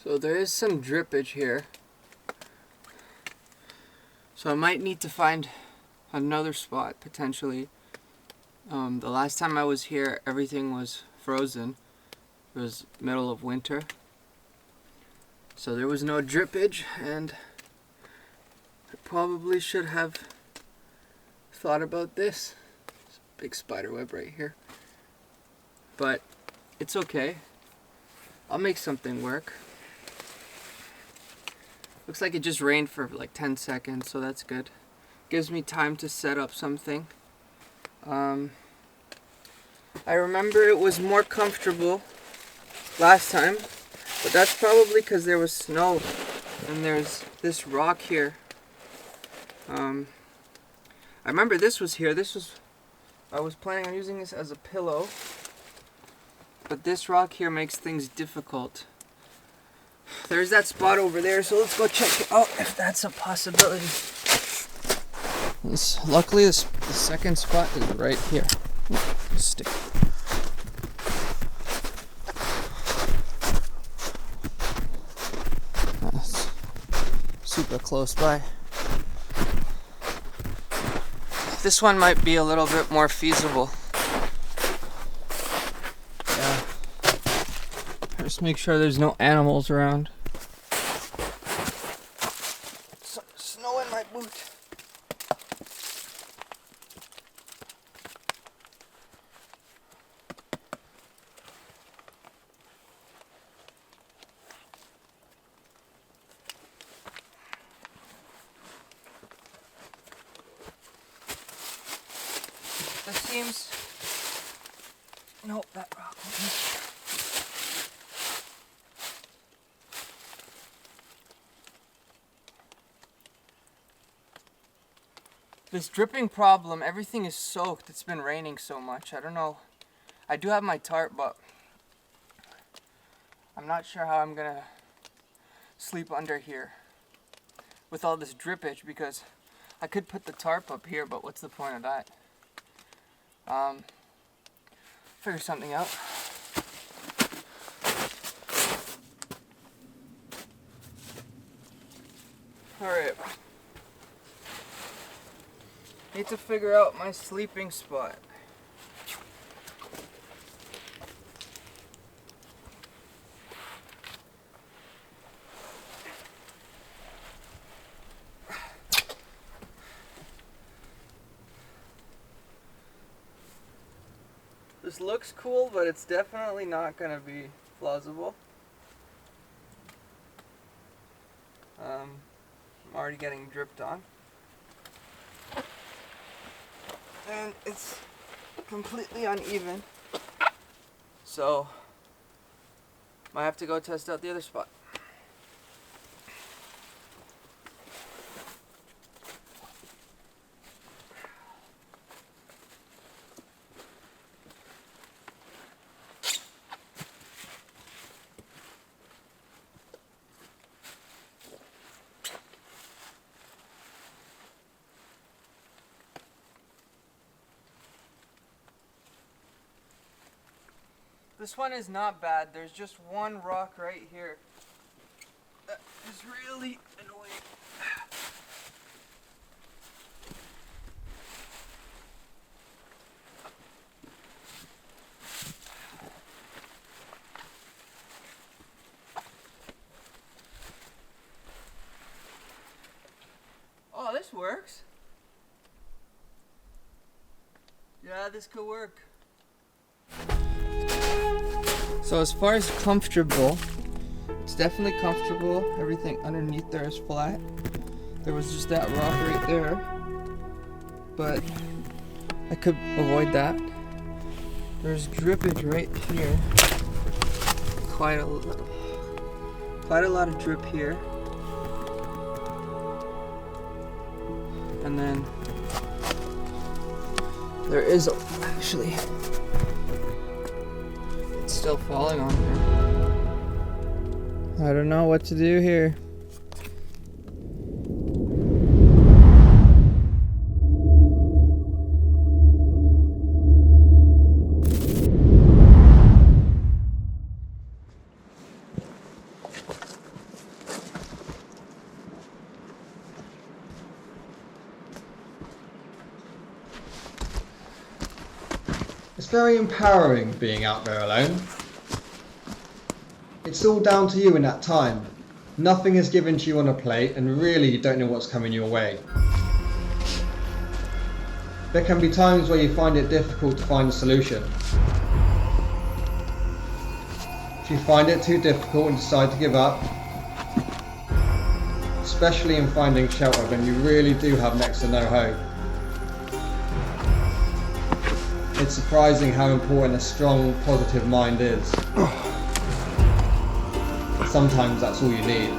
So there is some drippage here. So I might need to find another spot potentially. The last time I was here, everything was frozen. It was middle of winter. So there was no drippage, and I probably should have thought about this. There's a big spider web right here. But it's okay. I'll make something work. Looks like it just rained for like 10 seconds, so that's good. Gives me time to set up something. I remember it was more comfortable last time, but that's probably because there was snow and there's this rock here. I remember this was here. I was planning on using this as a pillow, but this rock here makes things difficult. There's that spot over there, so let's go check it out if that's a possibility. Luckily, the second spot is right here. Stick. That's super close by. This one might be a little bit more feasible. Yeah. Just make sure there's no animals around. Snow in my boot. This seems... Nope, that rock won't be. This dripping problem, everything is soaked. It's been raining so much. I don't know. I do have my tarp, but I'm not sure how I'm gonna sleep under here with all this drippage, because I could put the tarp up here, but what's the point of that? Figure something out. Alright. Need to figure out my sleeping spot. This looks cool, but it's definitely not gonna be plausible. I'm already getting dripped on. And it's completely uneven. So, might have to go test out the other spot. This one is not bad. There's just one rock right here that is really annoying. Oh, this works. Yeah, this could work. So as far as comfortable, it's definitely comfortable. Everything underneath there is flat. There was just that rock right there, but I could avoid that. There's drippage right here. Quite a lot of drip here. And then there is actually, it's still falling on here. I don't know what to do here. very empowering being out there alone. It's all down to you in that time. Nothing is given to you on a plate, and really you don't know what's coming your way. There can be times where you find it difficult to find a solution. If you find it too difficult and decide to give up, especially in finding shelter when you really do have next to no hope, it's surprising how important a strong, positive mind is. Sometimes that's all you need.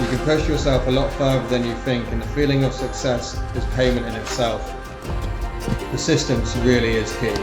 You can push yourself a lot further than you think, and the feeling of success is payment in itself. Persistence really is key.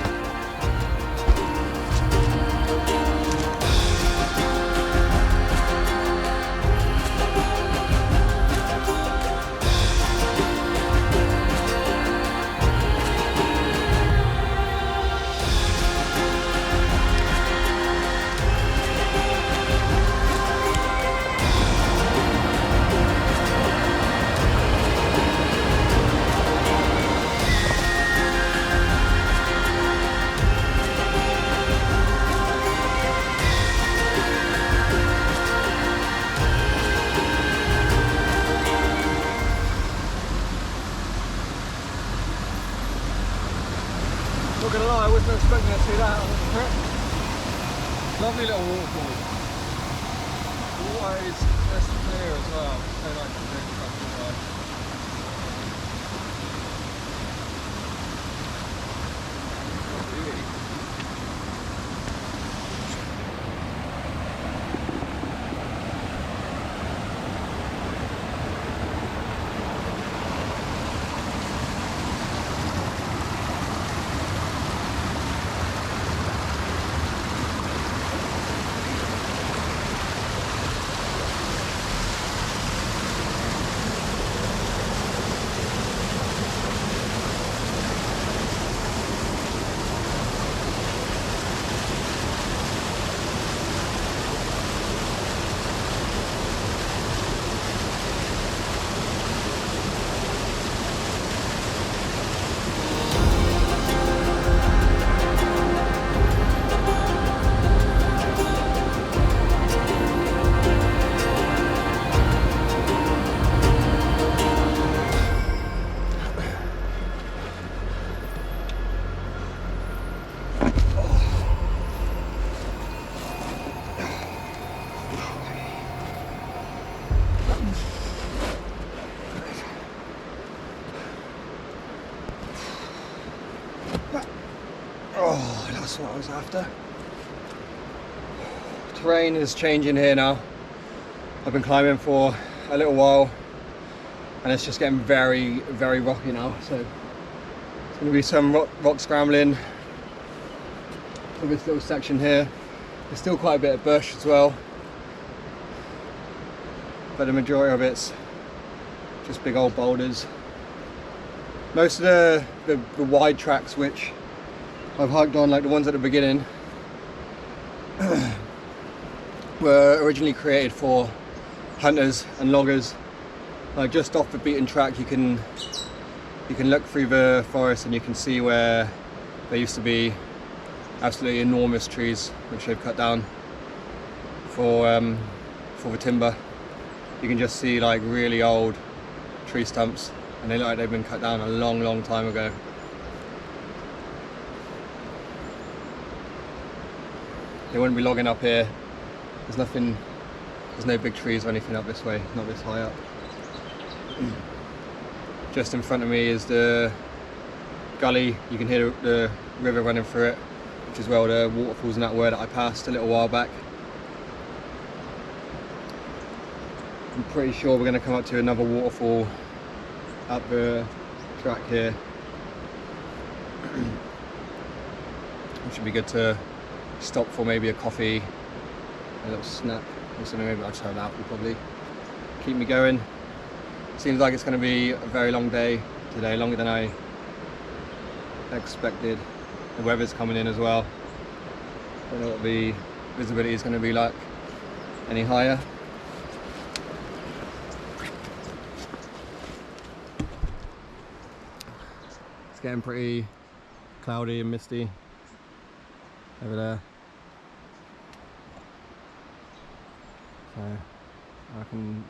Not gonna lie, I wasn't expecting to see that on the trip. Lovely little waterfall. The water is crystal clear as well. So nice to drink from the water. Beauty. Oh, that's what I was after. Terrain is changing here now. I've been climbing for a little while and it's just getting very, very rocky now. So it's going to be some rock scrambling for this little section here. There's still quite a bit of bush as well, but the majority of it's just big old boulders. Most of the wide tracks which I've hiked on, like the ones at the beginning, were originally created for hunters and loggers. Like just off the beaten track, you can look through the forest and you can see where there used to be absolutely enormous trees which they've cut down for the timber. You can just see like really old tree stumps and they look like they've been cut down a long, long time ago. They wouldn't be logging up here. There's no big trees or anything up this way, not this high up. Just in front of me is the gully. You can hear the river running through it, which is where the waterfalls and that were that I passed a little while back. I'm pretty sure we're going to come up to another waterfall up the track here. It should be good to stop for maybe a coffee, a little snack or something. Maybe I'll just have an apple probably. Keep me going. Seems like it's going to be a very long day today, longer than I expected. The weather's coming in as well. Don't know what the visibility is going to be like any higher. It's getting pretty cloudy and misty over there. So I reckon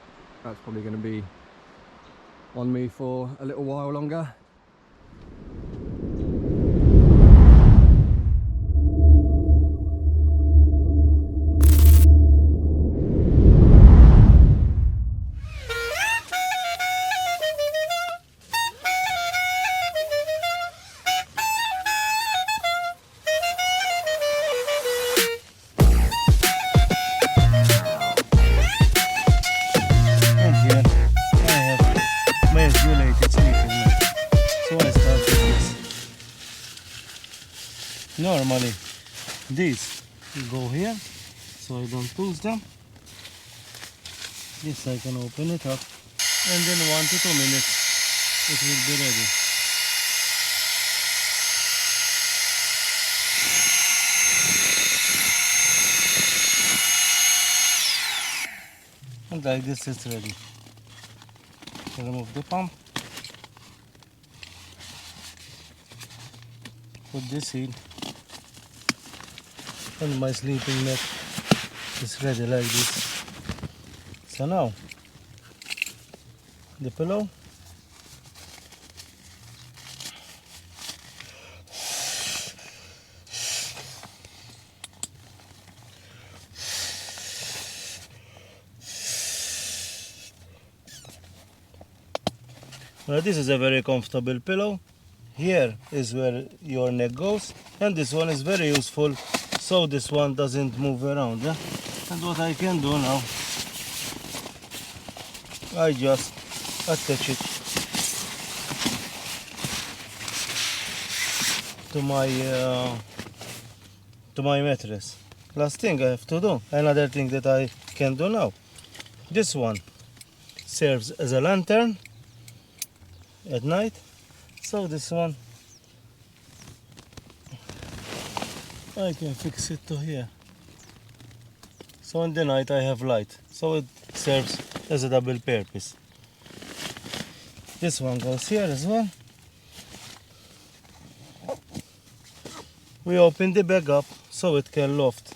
that's probably going to be on me for a little while longer. Normally these go here, so I don't lose them. This I can open it up, and in 1 to 2 minutes it will be ready. And like this it's ready. Remove the pump, put this in, and my sleeping mat is ready like this. So now the pillow, now this is a very comfortable pillow. Here is where your neck goes, and this one is very useful, so this one doesn't move around. And what I can do now, I just attach it to my mattress. Last thing I have to do, another thing that I can do now, this one serves as a lantern at night. So this one I can fix it to here. So in the night I have light. So it serves as a double purpose. This one goes here as well. We open the bag up so it can loft.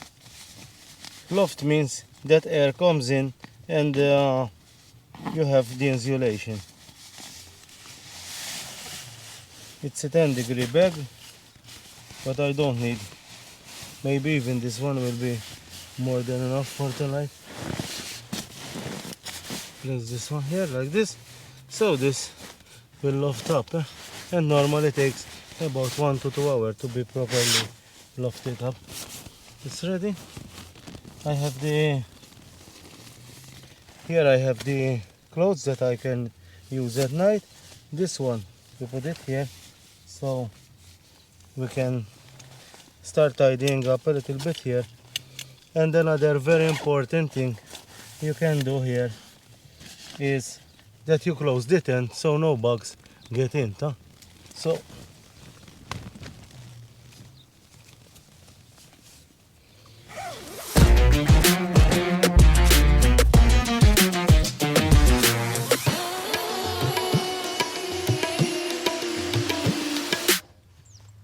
Loft means that air comes in and you have the insulation. It's a 10-degree bag, but I don't need. Maybe even this one will be more than enough for tonight. Place this one here like this, so this will loft up, and normally it takes about 1 to 2 hours to be properly lofted up. It's ready. I have the here I have the clothes that I can use at night. This one we put it here, so we can start tidying up a little bit here. And another very important thing you can do here is that you close the tent so no bugs get in. So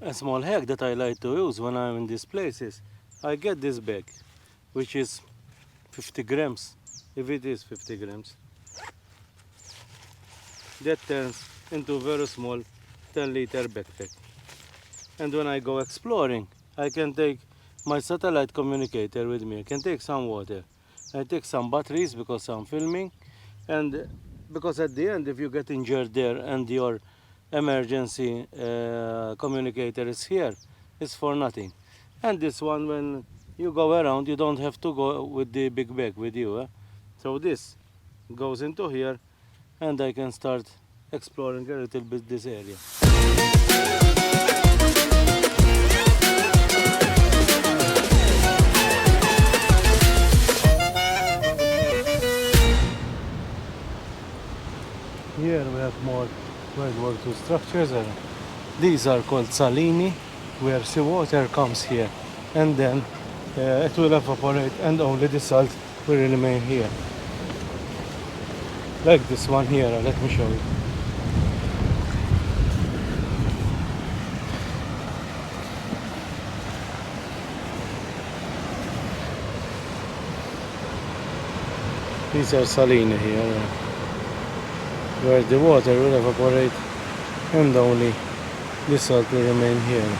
a small hack that I like to use when I'm in these places, I get this bag, which is 50 grams, if it is 50 grams. That turns into a very small 10-liter backpack. And when I go exploring, I can take my satellite communicator with me. I can take some water. I take some batteries because I'm filming, and because at the end, if you get injured there and your emergency communicator is here, it's for nothing. And this one, when you go around, you don't have to go with the big bag with you. So this goes into here, and I can start exploring a little bit this area. Here we have more World War II structures, and these are called salini, where seawater comes here, and then it will evaporate, and only the salt will remain here. Like this one here, let me show you. These are salini here, where the water will evaporate and only the salt will remain here.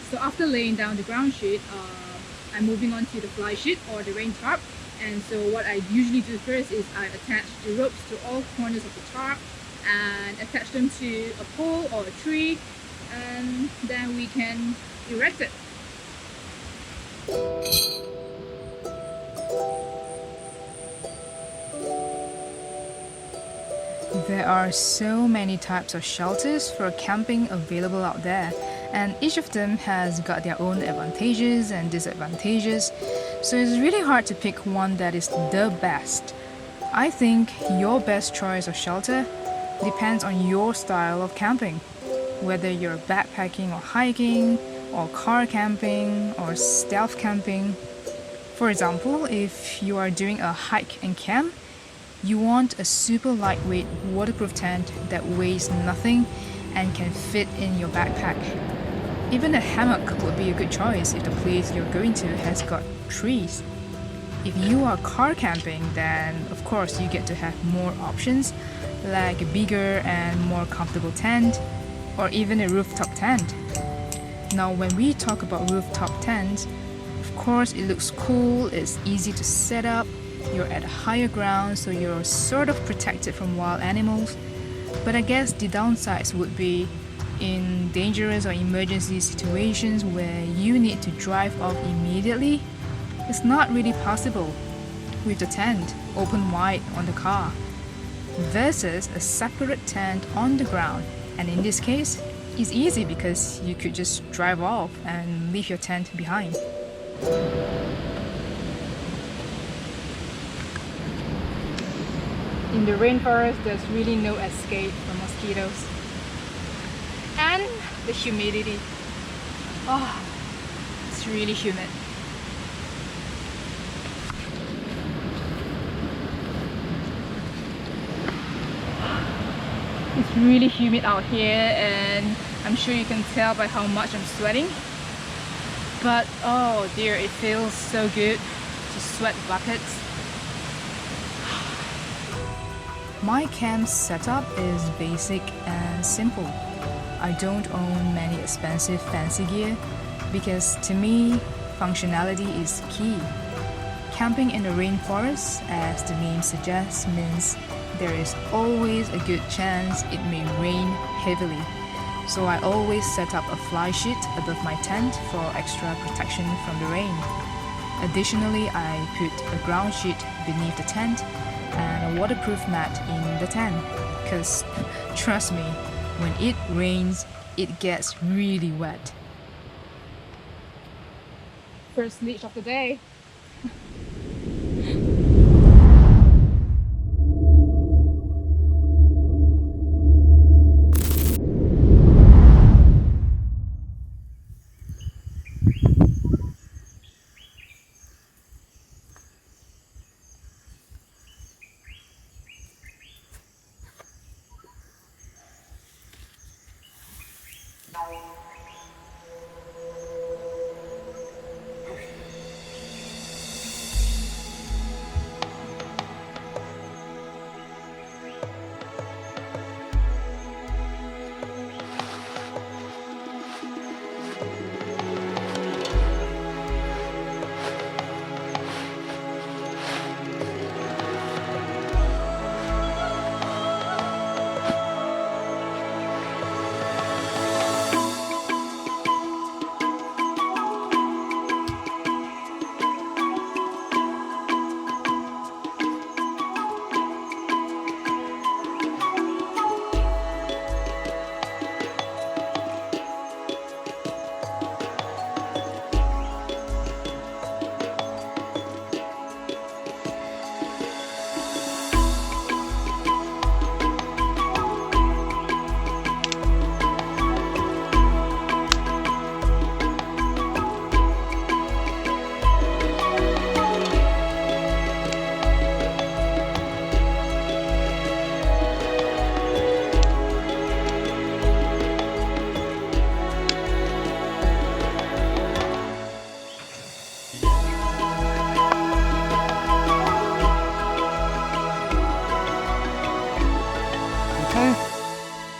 So after laying down the ground sheet, I'm moving on to the fly sheet or the rain tarp. And so what I usually do first is I attach the ropes to all corners of the tarp and attach them to a pole or a tree, and then we can erect it. There are so many types of shelters for camping available out there, and each of them has got their own advantages and disadvantages, so it's really hard to pick one that is the best. I think your best choice of shelter depends on your style of camping, whether you're backpacking or hiking, or car camping, or stealth camping. For example, if you are doing a hike and camp, you want a super lightweight waterproof tent that weighs nothing and can fit in your backpack. Even a hammock would be a good choice if the place you're going to has got trees. If you are car camping, then of course you get to have more options, like a bigger and more comfortable tent, or even a rooftop tent. Now when we talk about rooftop tents, of course it looks cool, it's easy to set up, you're at a higher ground, so you're sort of protected from wild animals. But I guess the downsides would be in dangerous or emergency situations where you need to drive off immediately. It's not really possible with the tent open wide on the car, versus a separate tent on the ground. And in this case, it's easy because you could just drive off and leave your tent behind. In the rainforest, there's really no escape from mosquitoes. And the humidity. Oh, it's really humid. It's really humid out here, and I'm sure you can tell by how much I'm sweating. But oh dear, it feels so good to sweat buckets. My camp setup is basic and simple. I don't own many expensive fancy gear because to me, functionality is key. Camping in the rainforest, as the name suggests, means there is always a good chance it may rain heavily. So I always set up a fly sheet above my tent for extra protection from the rain. Additionally, I put a ground sheet beneath the tent and a waterproof mat in the tent, because trust me, when it rains, it gets really wet. First leech of the day.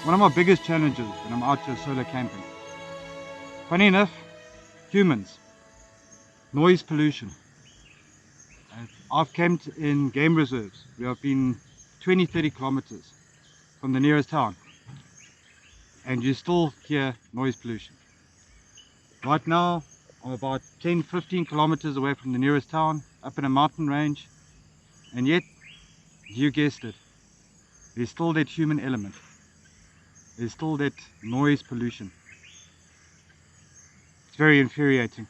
one of my biggest challenges when I'm out here solo camping. Funny enough, humans, noise pollution. I've camped in game reserves where I've been 20-30 kilometers from the nearest town, and you still hear noise pollution. Right now I'm about 10-15 kilometers away from the nearest town, up in a mountain range, and yet, you guessed it, there's still that human element. There's still that noise pollution. It's very infuriating.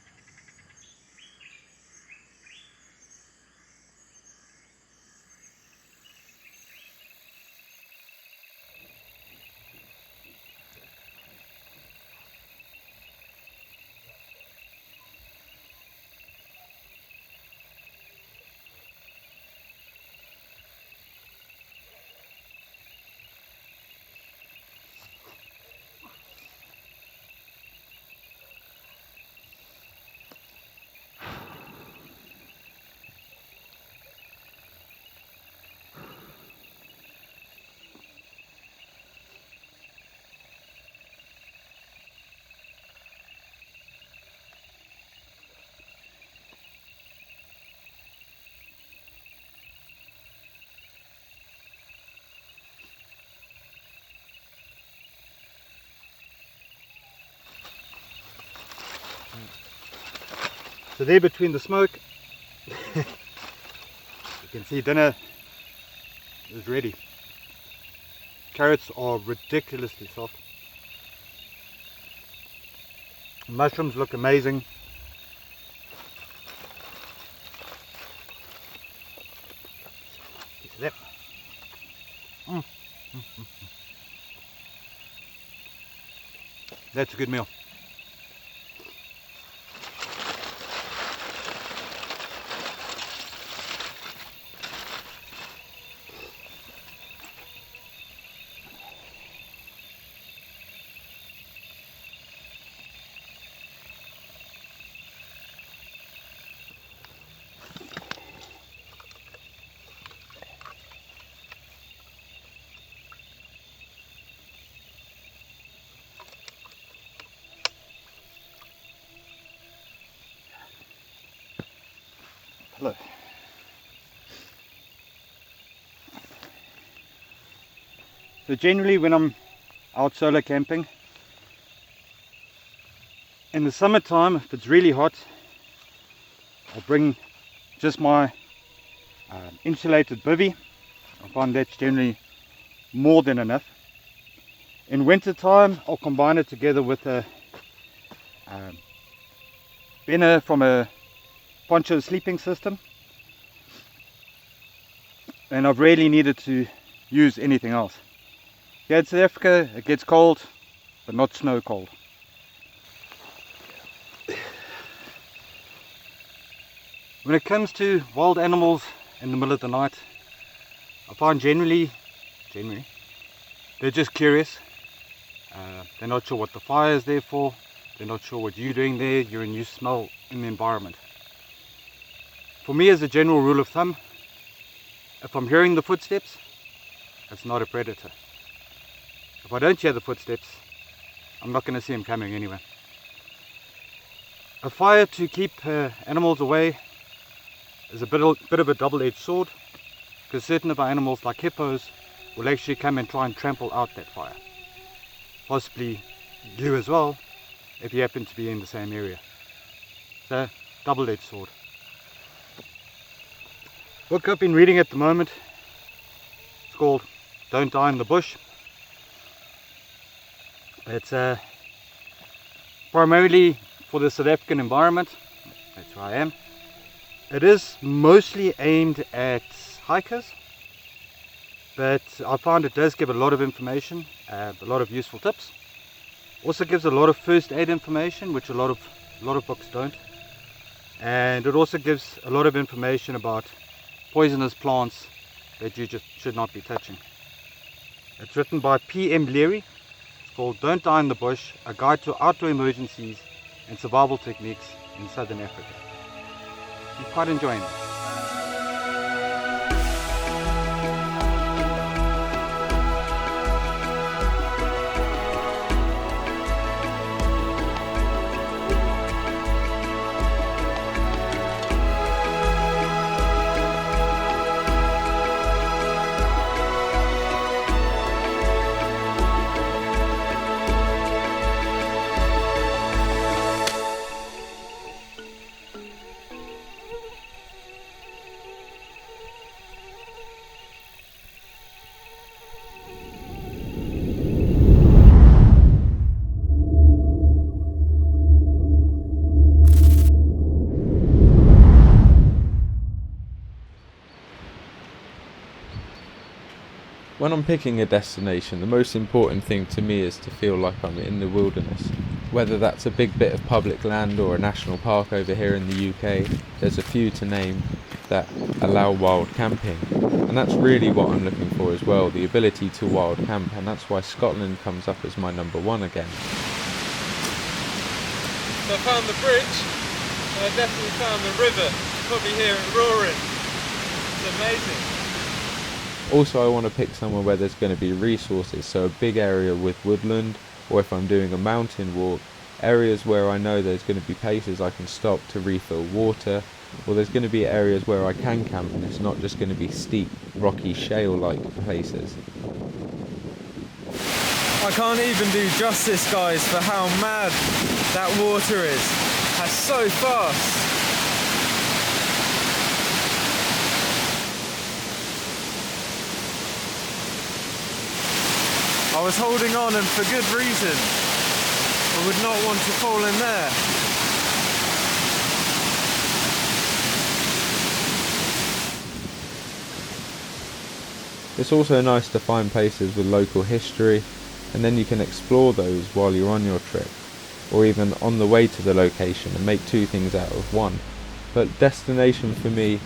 So there between the smoke, you can see dinner is ready. Carrots are ridiculously soft. Mushrooms look amazing. Piece of that. That's a good meal. Hello. So generally when I'm out solo camping, in the summertime, if it's really hot, I'll bring just my insulated bivvy. I find that's generally more than enough. In winter time, I'll combine it together with a banner from a poncho sleeping system, and I've rarely needed to use anything else. Here in South Africa it gets cold, but not snow cold. When it comes to wild animals in the middle of the night, I find generally they're just curious. They're not sure what the fire is there for, they're not sure what you're doing there, you're a new smell in the environment. For me, as a general rule of thumb, if I'm hearing the footsteps, it's not a predator. If I don't hear the footsteps, I'm not going to see him coming anyway. A fire to keep animals away is a bit of a double-edged sword, because certain of our animals like hippos will actually come and try and trample out that fire. Possibly you as well, if you happen to be in the same area. So, double-edged sword. Book I've been reading at the moment, it's called Don't Die in the Bush. It's primarily for the South African environment, that's where I am. It is mostly aimed at hikers, but I find it does give a lot of information, a lot of useful tips. Also gives a lot of first aid information, which a lot of books don't. And it also gives a lot of information about poisonous plants that you just should not be touching. It's written by P.M. Leary. It's called Don't Die in the Bush, a guide to outdoor emergencies and survival techniques in Southern Africa. I'm quite enjoying it. When I'm picking a destination, the most important thing to me is to feel like I'm in the wilderness. Whether that's a big bit of public land or a national park over here in the UK, there's a few to name that allow wild camping. And that's really what I'm looking for as well, the ability to wild camp, and that's why Scotland comes up as my number one again. So I found the bridge, and I definitely found the river. You can probably hear it roaring. It's amazing. Also, I want to pick somewhere where there's going to be resources, so a big area with woodland, or if I'm doing a mountain walk, areas where I know there's going to be places I can stop to refill water, or there's going to be areas where I can camp and it's not just going to be steep, rocky, shale-like places. I can't even do justice, guys, for how mad that water is. That's so fast. I was holding on, and for good reason. I would not want to fall in there. It's also nice to find places with local history, and then you can explore those while you're on your trip, or even on the way to the location, and make two things out of one. But destination for me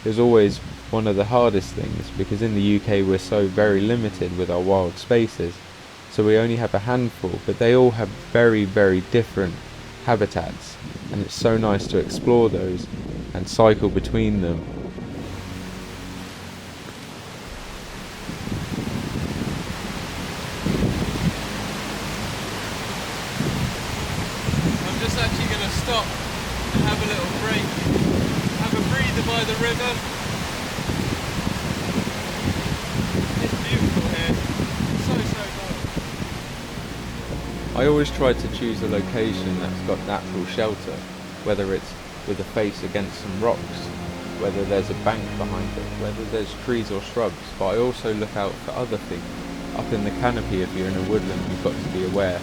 is always one of the hardest things, because in the UK we're so very limited with our wild spaces, so we only have a handful, but they all have very, very different habitats, and it's so nice to explore those and cycle between them. I'm just actually going to stop and have a little break, have a breather by the river. It's beautiful here, so nice. I always try to choose a location that's got natural shelter, whether it's with a face against some rocks, whether there's a bank behind it, whether there's trees or shrubs, but I also look out for other things. Up in the canopy, if you're in a woodland, you've got to be aware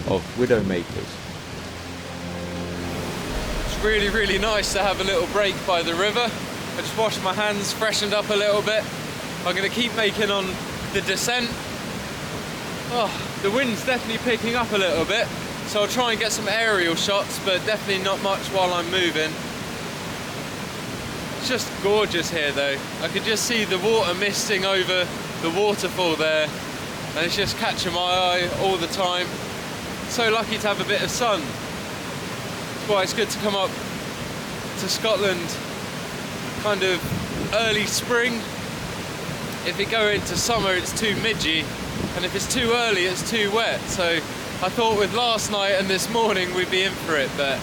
of widowmakers. It's really, really nice to have a little break by the river. I just washed my hands, freshened up a little bit. I'm going to keep making on the descent. Oh, the wind's definitely picking up a little bit, so I'll try and get some aerial shots, but definitely not much while I'm moving. It's just gorgeous here though. I can just see the water misting over the waterfall there, and it's just catching my eye all the time. So lucky to have a bit of sun. That's why it's good to come up to Scotland kind of early spring. If you go into summer it's too midgy, and if it's too early it's too wet, so I thought with last night and this morning we'd be in for it, but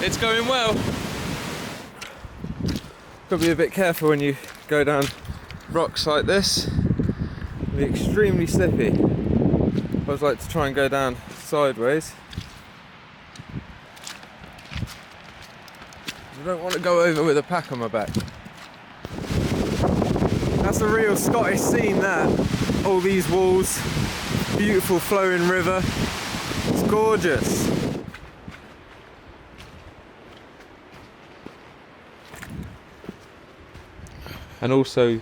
it's going well. Got to be a bit careful when you go down rocks like this. It'll be extremely slippy. I always like to try and go down sideways. I don't want to go over with a pack on my back. That's a real Scottish scene, that. All these walls, beautiful flowing river. It's gorgeous. And also,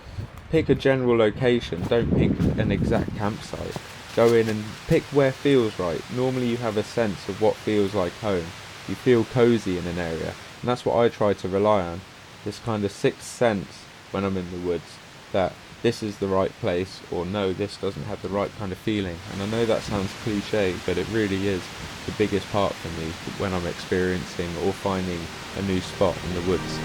pick a general location, don't pick an exact campsite. Go in and pick where feels right. Normally you have a sense of what feels like home. You feel cozy in an area, and that's what I try to rely on. This kind of sixth sense when I'm in the woods, that this is the right place, or no, this doesn't have the right kind of feeling. And I know that sounds cliche, but it really is the biggest part for me when I'm experiencing or finding a new spot in the woods.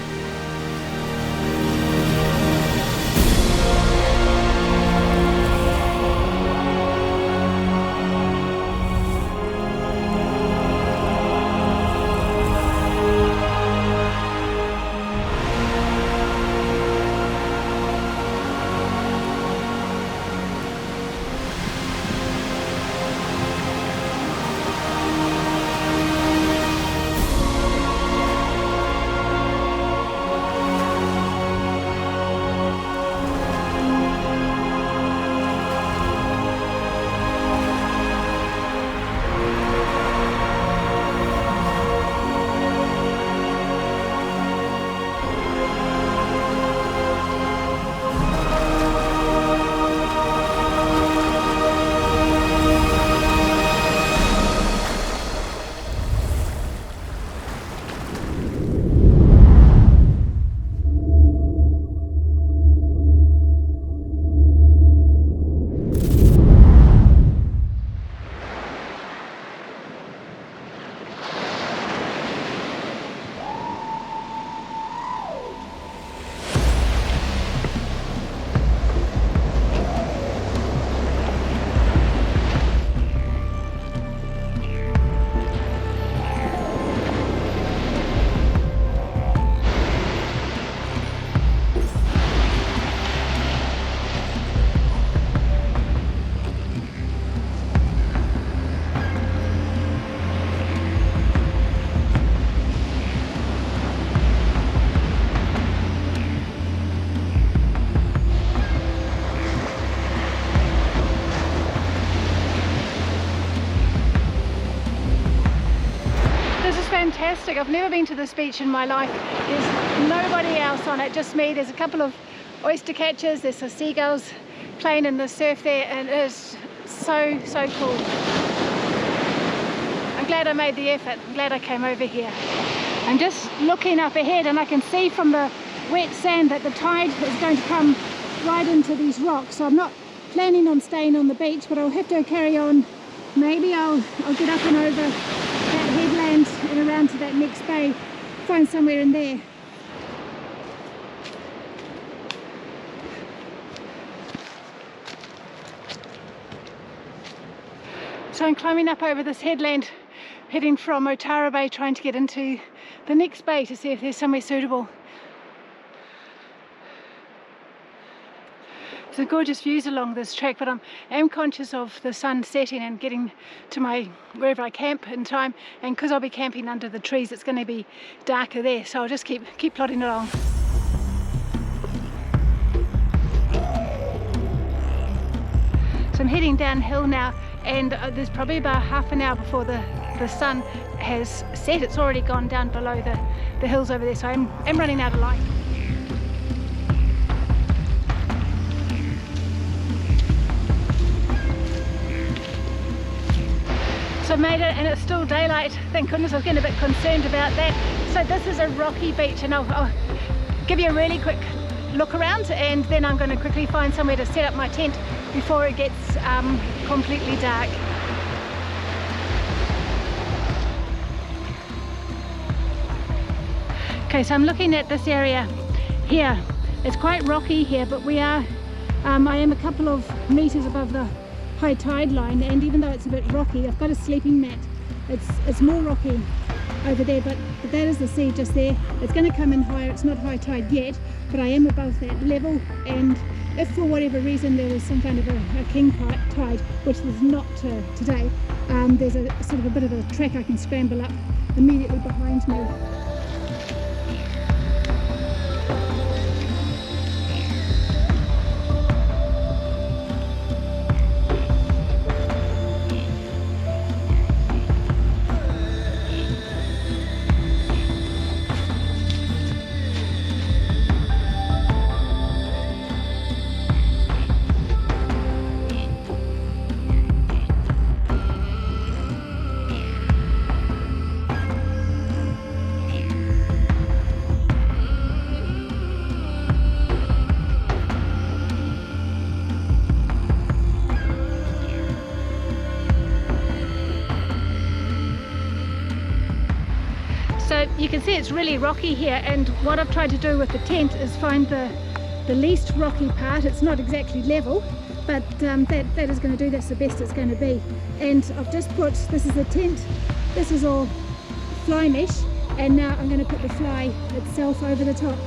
fantastic. I've never been to this beach in my life. There's nobody else on it, just me. There's a couple of oyster catchers, there's some seagulls playing in the surf there, and it is so cool. I'm glad I made the effort. I'm glad I came over here. I'm just looking up ahead and I can see from the wet sand that the tide is going to come right into these rocks. So I'm not planning on staying on the beach, but I'll have to carry on. Maybe I'll get up and over that headland and around to that next bay, find somewhere in there. So I'm climbing up over this headland, heading from Otara Bay, trying to get into the next bay to see if there's somewhere suitable. Some gorgeous views along this track, but I am conscious of the sun setting and getting to wherever I camp in time, and because I'll be camping under the trees it's going to be darker there, so I'll just keep plodding along. So I'm heading downhill now, and there's probably about half an hour before the sun has set. It's already gone down below the hills over there, so I'm running out of light. So I made it and it's still daylight. Thank goodness. I was getting a bit concerned about that. So this is a rocky beach, and I'll give you a really quick look around, and then I'm going to quickly find somewhere to set up my tent before it gets completely dark. Okay, so I'm looking at this area here. It's quite rocky here, but I am a couple of meters above the high tide line, and even though it's a bit rocky, I've got a sleeping mat. It's more rocky over there, but that is the sea just there. It's going to come in higher. It's not high tide yet, but I am above that level, and if for whatever reason there was some kind of a king tide, which there's not today, there's a sort of a bit of a track I can scramble up immediately behind me. So you can see it's really rocky here, and what I've tried to do with the tent is find the least rocky part. It's not exactly level, but that is going to do. That's the best it's going to be. And I've just put, this is the tent, this is all fly mesh, and now I'm going to put the fly itself over the top.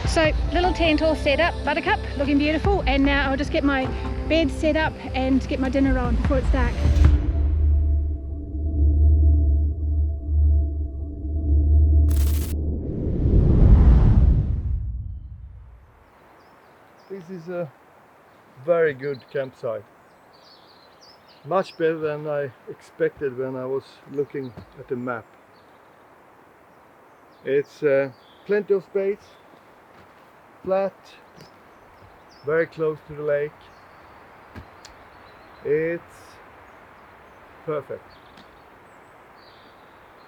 So little tent all set up, buttercup, looking beautiful, and now I'll just get my bed set up and get my dinner on before it's dark. This is a very good campsite. Much better than I expected when I was looking at the map. It's plenty of space, flat, very close to the lake. It's perfect.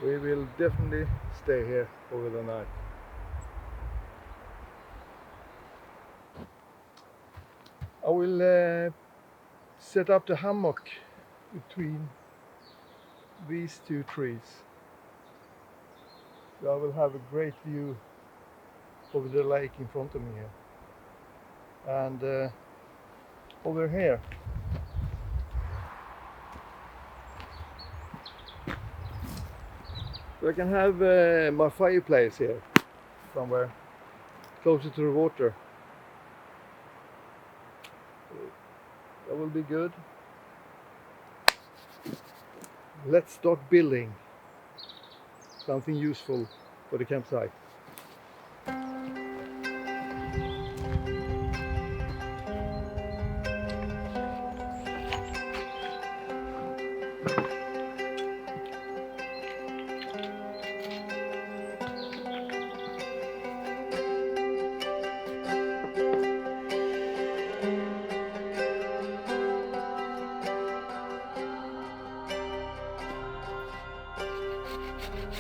We will definitely stay here over the night. I will set up the hammock between these two trees. So I will have a great view over the lake in front of me here. And over here, so I can have my fireplace here somewhere closer to the water. That will be good. Let's start building something useful for the campsite.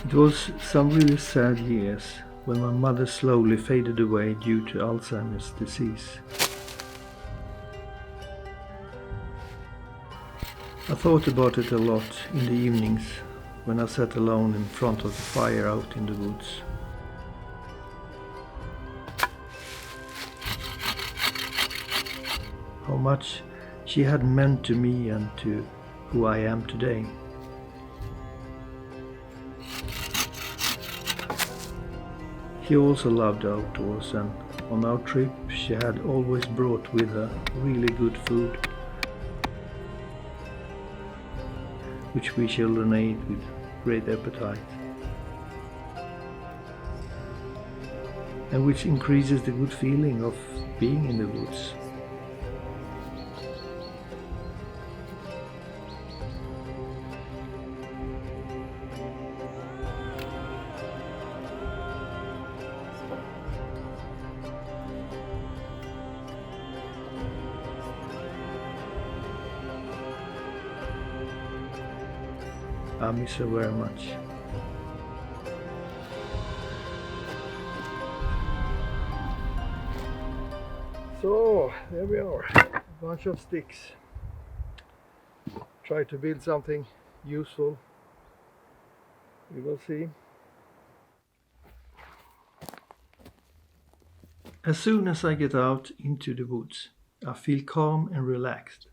It was some really sad years when my mother slowly faded away due to Alzheimer's disease. I thought about it a lot in the evenings when I sat alone in front of the fire out in the woods. How much she had meant to me and to who I am today. She also loved outdoors, and on our trip she had always brought with her really good food, which we children ate with great appetite, and which increases the good feeling of being in the woods. I miss her very much. So, there we are, a bunch of sticks. Try to build something useful. We will see. As soon as I get out into the woods, I feel calm and relaxed.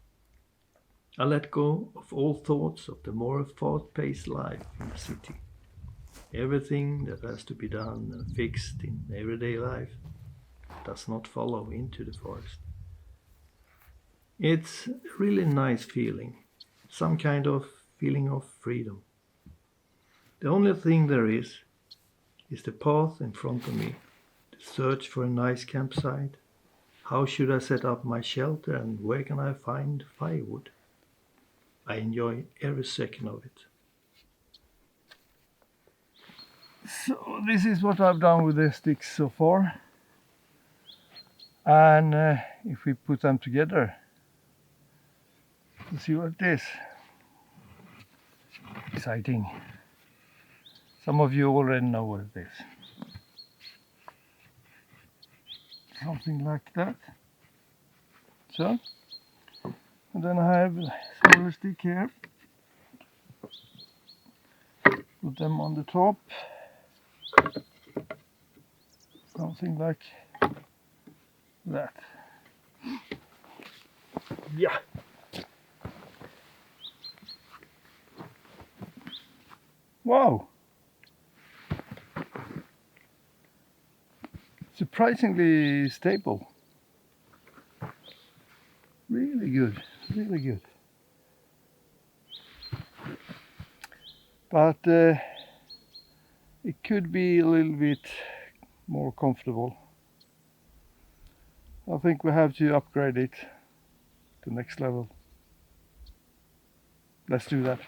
I let go of all thoughts of the more fast-paced life in the city. Everything that has to be done and fixed in everyday life does not follow into the forest. It's a really nice feeling, some kind of feeling of freedom. The only thing there is the path in front of me, the search for a nice campsite. How should I set up my shelter and where can I find firewood? I enjoy every second of it. So this is what I've done with the sticks so far. And if we put them together, let's see what it is. Exciting. Some of you already know what it is. Something like that. So. And then I have a smaller stick here. Put them on the top. Something like that. Yeah. Wow. Surprisingly stable. Really good. Really good. But it could be a little bit more comfortable. I think we have to upgrade it to next level. Let's do that.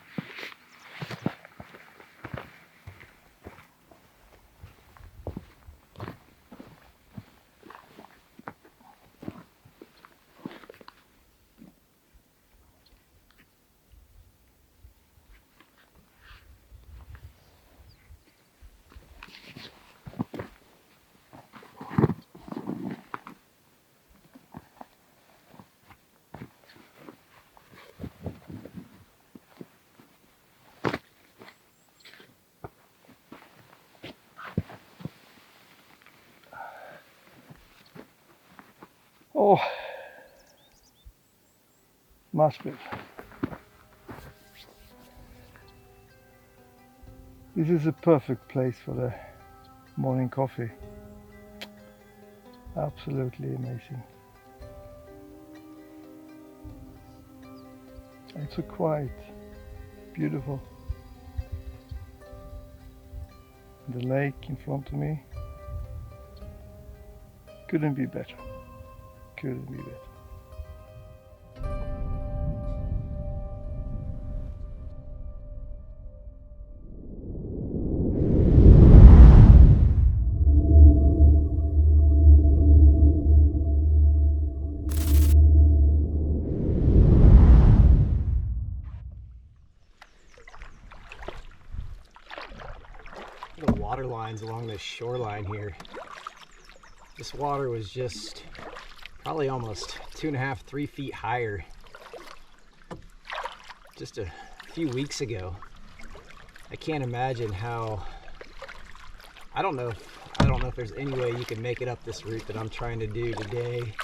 Oh, much better. This is a perfect place for the morning coffee. Absolutely amazing. It's so quiet, beautiful. The lake in front of me. Couldn't be better. Couldn't be better. lines along the shoreline here. This water was just probably almost 2.5, 3 feet higher just a few weeks ago. I can't imagine how, I don't know if there's any way you can make it up this route that I'm trying to do today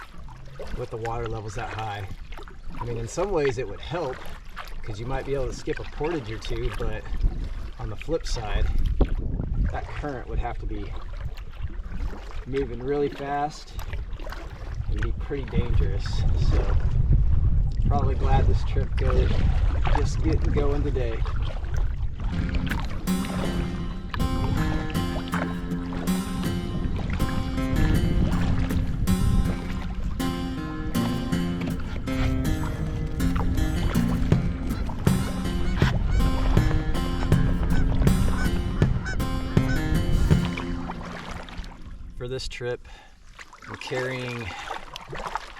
with the water levels that high. I mean, in some ways it would help because you might be able to skip a portage or two, but on the flip side, that current would have to be moving really fast and be pretty dangerous. So probably glad this trip goes just getting going today. For this trip, I'm carrying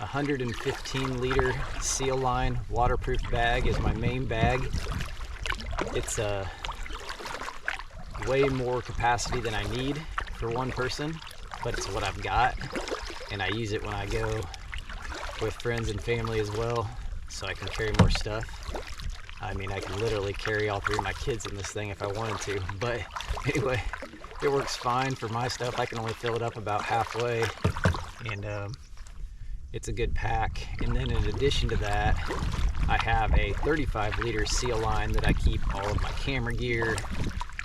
a 115-liter Seal Line waterproof bag is my main bag. It's way more capacity than I need for one person, but it's what I've got, and I use it when I go with friends and family as well, so I can carry more stuff. I mean, I can literally carry all 3 of my kids in this thing if I wanted to, but anyway, it works fine for my stuff. I can only fill it up about halfway, and it's a good pack. And then in addition to that, I have a 35-liter Seal Line that I keep all of my camera gear,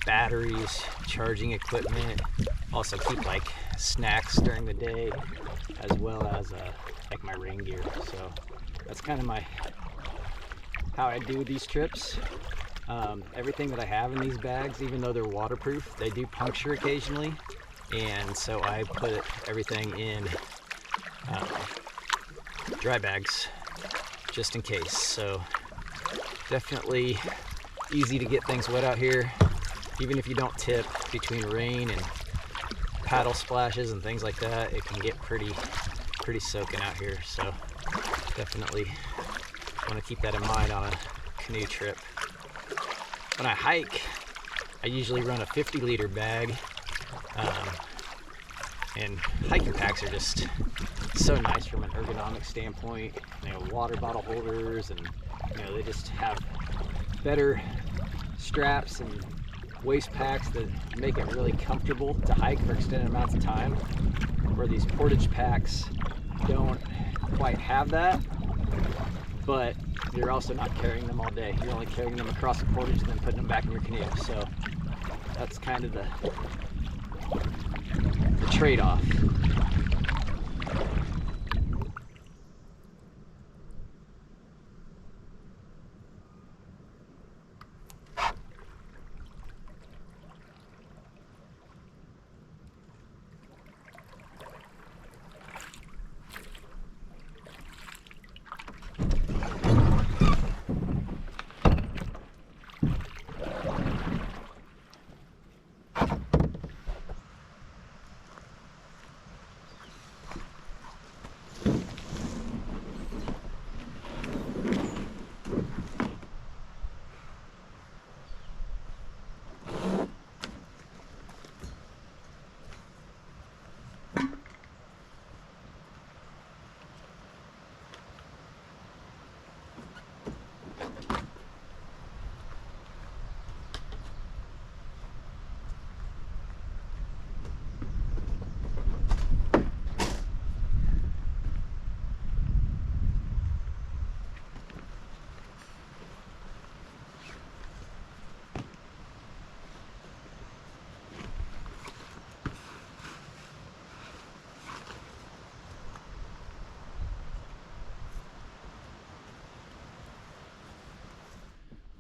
batteries, charging equipment, also keep like snacks during the day, as well as like my rain gear. So that's kind of how I do these trips. Everything that I have in these bags, even though they're waterproof, they do puncture occasionally, and so I put everything in dry bags just in case. So definitely easy to get things wet out here, even if you don't tip. Between rain and paddle splashes and things like that, it can get pretty soaking out here. So definitely want to keep that in mind on a canoe trip. When I hike, I usually run a 50-liter bag, and hiking packs are just so nice from an ergonomic standpoint. You know, water bottle holders, and you know, they just have better straps and waist packs that make it really comfortable to hike for extended amounts of time, where these portage packs don't quite have that, but you're also not carrying them all day. You're only carrying them across the portage and then putting them back in your canoe. So that's kind of the trade-off.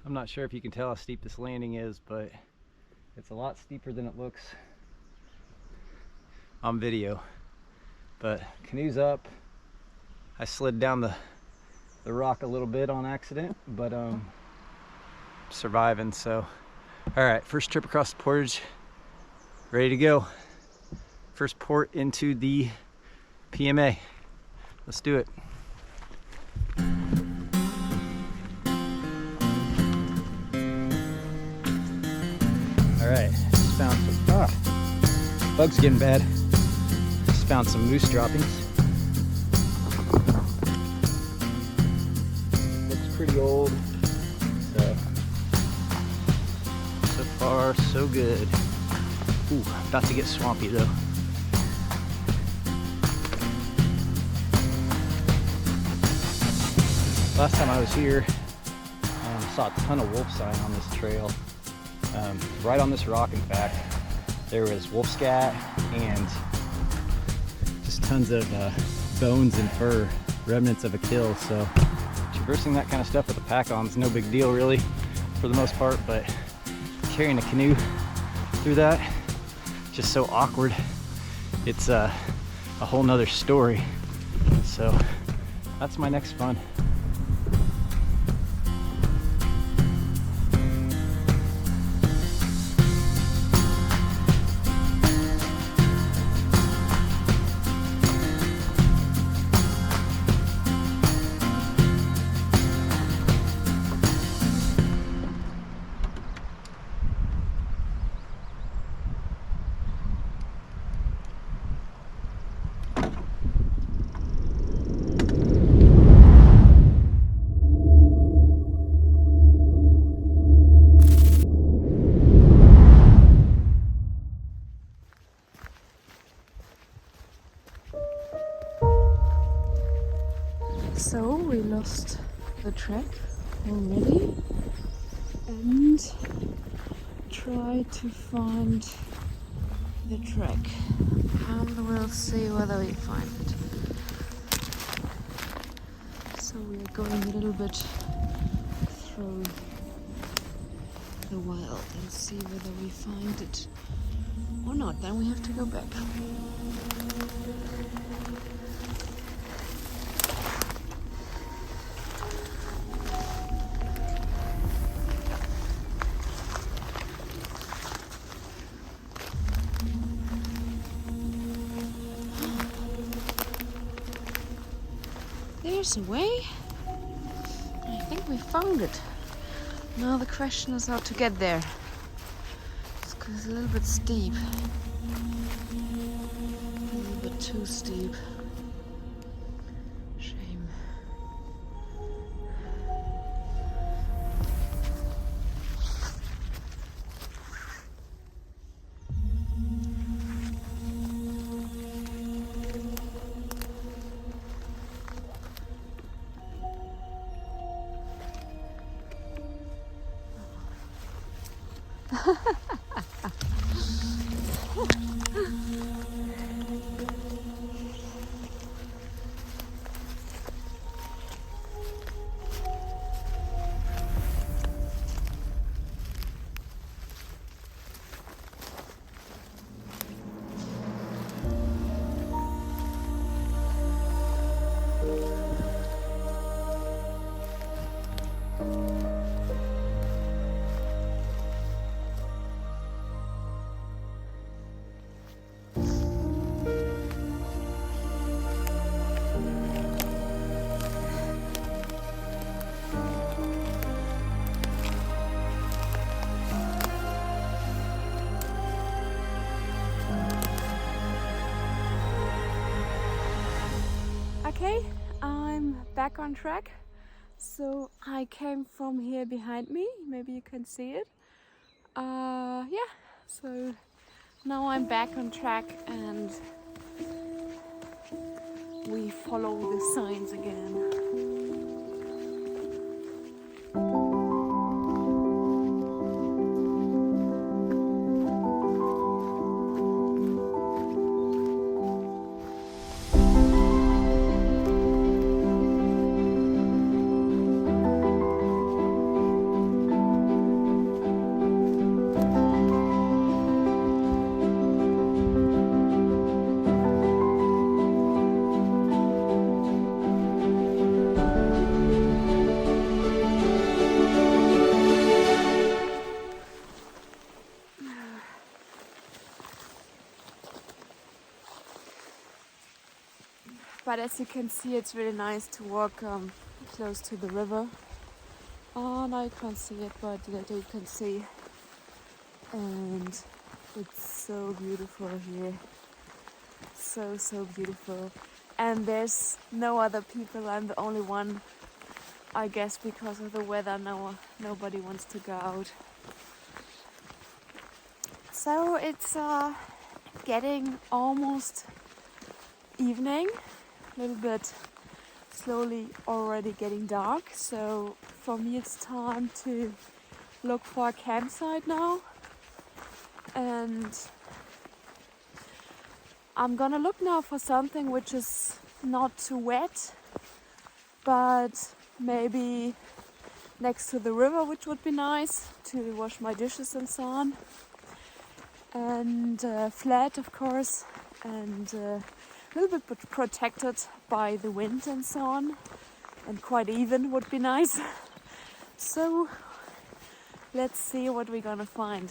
I'm not sure if you can tell how steep this landing is, but it's a lot steeper than it looks on video. But canoe's up. I slid down the rock a little bit on accident, but surviving. So all right, first trip across the portage, ready to go. First port into the PMA. Let's do it. All right, just found some, Bugs getting bad. Just found some moose droppings. Looks pretty old. So far, so good. Ooh, about to get swampy though. Last time I was here, saw a ton of wolf sign on this trail. Right on this rock, in fact, there was wolf scat and just tons of bones and fur, remnants of a kill. So traversing that kind of stuff with a pack on is no big deal really, for the most part, but carrying a canoe through that, just so awkward. It's a whole nother story. So that's my next fun. So we lost the track already and tried to find the track, and we'll see whether we find it. So we're going a little bit through the wild and see whether we find it or not. Then we have to go back. There's a way. I think we found it. Now the question is how to get there. It's a little bit steep. A little bit too steep. Shame. Okay, I'm back on track. So I came from here behind me, maybe you can see it. Yeah, so now I'm back on track and we follow the signs again. But as you can see, it's really nice to walk close to the river. Oh, now you can't see it, but later you can see. And It's so beautiful here. So beautiful. And there's no other people. I'm the only one, I guess, because of the weather. Nobody wants to go out. So it's getting almost evening, a little bit slowly already getting dark. So for me it's time to look for a campsite now. And I'm gonna look now for something which is not too wet, but maybe next to the river, which would be nice to wash my dishes and so on. And flat, of course, and a little bit protected by the wind and so on. And quite even would be nice. So let's see what we're gonna find.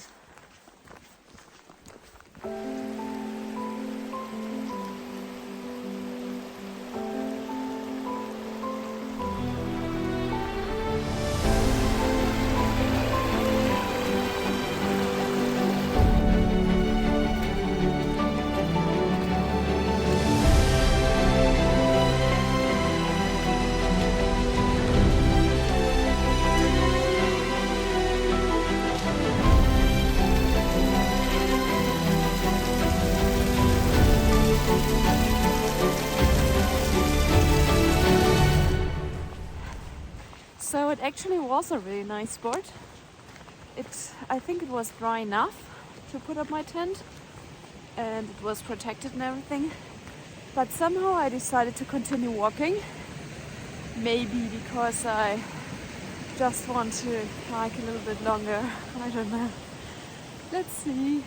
So it actually was a really nice spot. I think it was dry enough to put up my tent, and it was protected and everything. But somehow I decided to continue walking. Maybe because I just want to hike a little bit longer. I don't know. Let's see.